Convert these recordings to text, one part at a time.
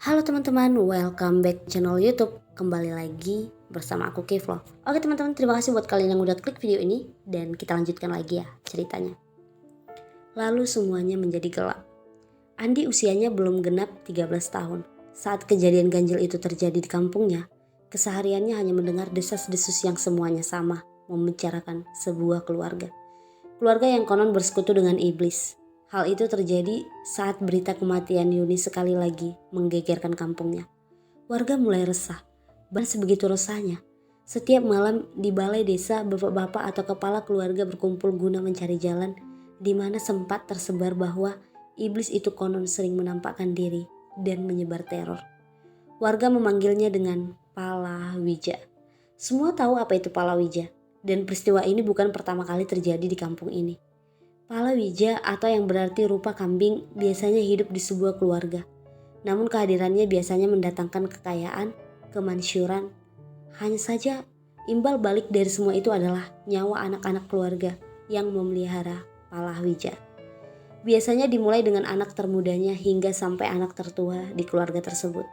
Halo teman-teman, welcome back channel YouTube. Kembali lagi bersama aku Kevlo. Oke teman-teman, terima kasih buat kalian yang udah klik video ini. Dan kita lanjutkan lagi ya ceritanya. Lalu semuanya menjadi gelap. Andi usianya belum genap 13 tahun. Saat kejadian ganjil itu terjadi di kampungnya, kesehariannya hanya mendengar desas-desus yang semuanya sama, membicarakan sebuah keluarga. Keluarga yang konon bersekutu dengan iblis. Hal itu terjadi saat berita kematian Yuni sekali lagi menggegerkan kampungnya. Warga mulai resah, bahkan sebegitu resahnya. Setiap malam di balai desa, bapak-bapak atau kepala keluarga berkumpul guna mencari jalan di mana sempat tersebar bahwa iblis itu konon sering menampakkan diri dan menyebar teror. Warga memanggilnya dengan Palawija. Semua tahu apa itu Palawija, dan peristiwa ini bukan pertama kali terjadi di kampung ini. Palawija atau yang berarti rupa kambing biasanya hidup di sebuah keluarga. Namun kehadirannya biasanya mendatangkan kekayaan, kemansyuran. Hanya saja imbal balik dari semua itu adalah nyawa anak-anak keluarga yang memelihara Palawija. Biasanya dimulai dengan anak termudanya hingga sampai anak tertua di keluarga tersebut.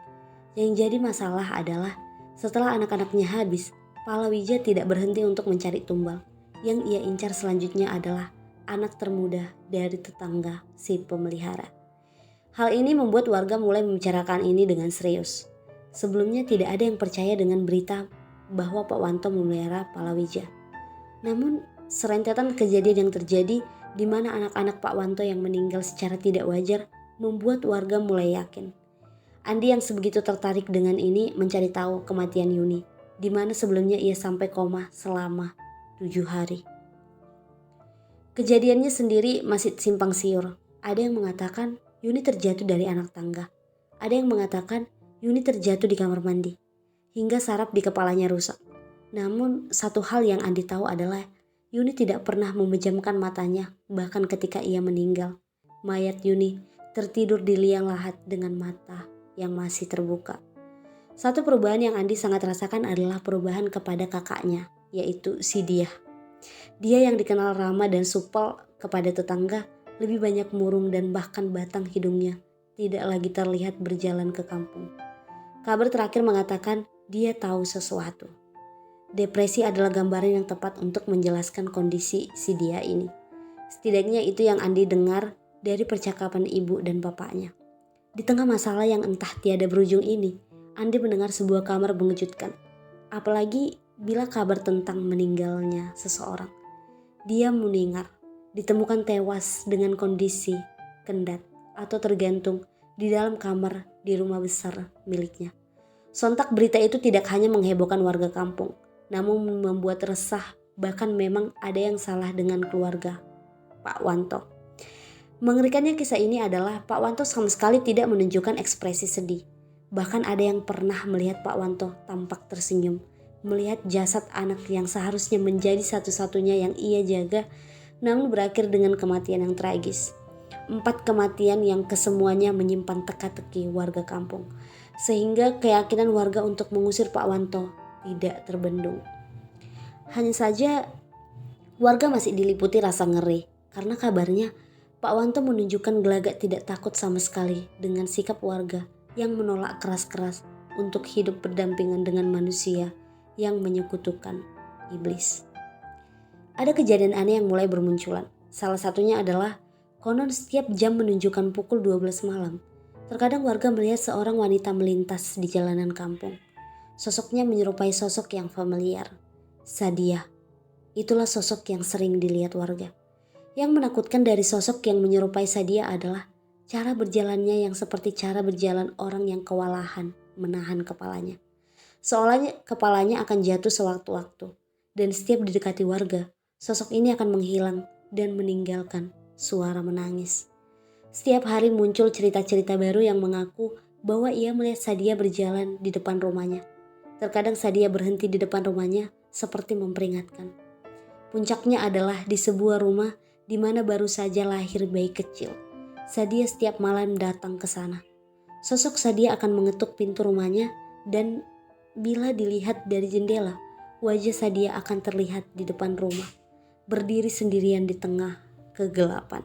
Yang jadi masalah adalah setelah anak-anaknya habis, Palawija tidak berhenti untuk mencari tumbal. Yang ia incar selanjutnya adalah anak termuda dari tetangga si pemelihara. Hal ini membuat warga mulai membicarakan ini dengan serius. Sebelumnya tidak ada yang percaya dengan berita bahwa Pak Wanto memelihara Palawija. Namun serentetan kejadian yang terjadi di mana anak-anak Pak Wanto yang meninggal secara tidak wajar membuat warga mulai yakin. Andi yang sebegitu tertarik dengan ini mencari tahu kematian Yuni, di mana sebelumnya ia sampai koma selama 7 hari. Kejadiannya sendiri masih simpang siur. Ada yang mengatakan Yuni terjatuh dari anak tangga. Ada yang mengatakan Yuni terjatuh di kamar mandi, hingga saraf di kepalanya rusak. Namun satu hal yang Andi tahu adalah Yuni tidak pernah memejamkan matanya bahkan ketika ia meninggal. Mayat Yuni tertidur di liang lahat dengan mata yang masih terbuka. Satu perubahan yang Andi sangat rasakan adalah perubahan kepada kakaknya, yaitu si Dia. Dia yang dikenal ramah dan supel kepada tetangga, lebih banyak murung dan bahkan batang hidungnya tidak lagi terlihat berjalan ke kampung. Kabar terakhir mengatakan dia tahu sesuatu. Depresi adalah gambaran yang tepat untuk menjelaskan kondisi si Dia ini. Setidaknya itu yang Andi dengar dari percakapan ibu dan bapaknya. Di tengah masalah yang entah tiada berujung ini, Andi mendengar sebuah kabar mengejutkan. Apalagi bila kabar tentang meninggalnya seseorang. Dia mendengar ditemukan tewas dengan kondisi kendat atau tergantung di dalam kamar di rumah besar miliknya. Sontak berita itu tidak hanya menghebohkan warga kampung, namun membuat resah, bahkan memang ada yang salah dengan keluarga Pak Wanto. Mengerikannya kisah ini adalah Pak Wanto sama sekali tidak menunjukkan ekspresi sedih. Bahkan ada yang pernah melihat Pak Wanto tampak tersenyum, melihat jasad anak yang seharusnya menjadi satu-satunya yang ia jaga, namun berakhir dengan kematian yang tragis. 4 kematian yang kesemuanya menyimpan teka-teki warga kampung, sehingga keyakinan warga untuk mengusir Pak Wanto tidak terbendung. Hanya saja warga masih diliputi rasa ngeri, karena kabarnya Pak Wanto menunjukkan gelagat tidak takut sama sekali dengan sikap warga yang menolak keras-keras untuk hidup berdampingan dengan manusia yang menyekutukan iblis. Ada kejadian aneh yang mulai bermunculan. Salah satunya adalah konon setiap jam menunjukkan pukul 12 malam. Terkadang warga melihat seorang wanita melintas di jalanan kampung. Sosoknya menyerupai sosok yang familiar. Sadia. Itulah sosok yang sering dilihat warga. Yang menakutkan dari sosok yang menyerupai Sadia adalah cara berjalannya yang seperti cara berjalan orang yang kewalahan menahan kepalanya. Seolah kepalanya akan jatuh sewaktu-waktu, dan setiap didekati warga, sosok ini akan menghilang dan meninggalkan suara menangis. Setiap hari muncul cerita-cerita baru yang mengaku bahwa ia melihat Sadia berjalan di depan rumahnya. Terkadang Sadia berhenti di depan rumahnya seperti memperingatkan. Puncaknya adalah di sebuah rumah di mana baru saja lahir bayi kecil. Sadia setiap malam datang ke sana. Sosok Sadia akan mengetuk pintu rumahnya dan bila dilihat dari jendela, wajah Sadia akan terlihat di depan rumah, berdiri sendirian di tengah kegelapan.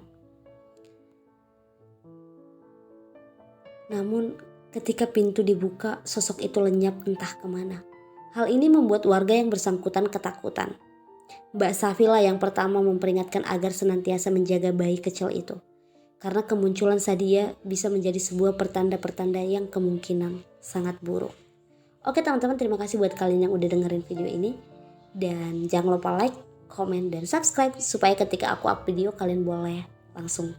Namun Ketika pintu dibuka, sosok itu lenyap entah kemana. Hal ini membuat warga yang bersangkutan ketakutan. Mbak Safila yang pertama memperingatkan agar senantiasa menjaga bayi kecil itu. Karena kemunculan Sadia bisa menjadi sebuah pertanda-pertanda yang kemungkinan sangat buruk. Oke teman-teman, terima kasih buat kalian yang udah dengerin video ini. Dan jangan lupa like, komen, dan subscribe supaya ketika aku up video kalian boleh langsung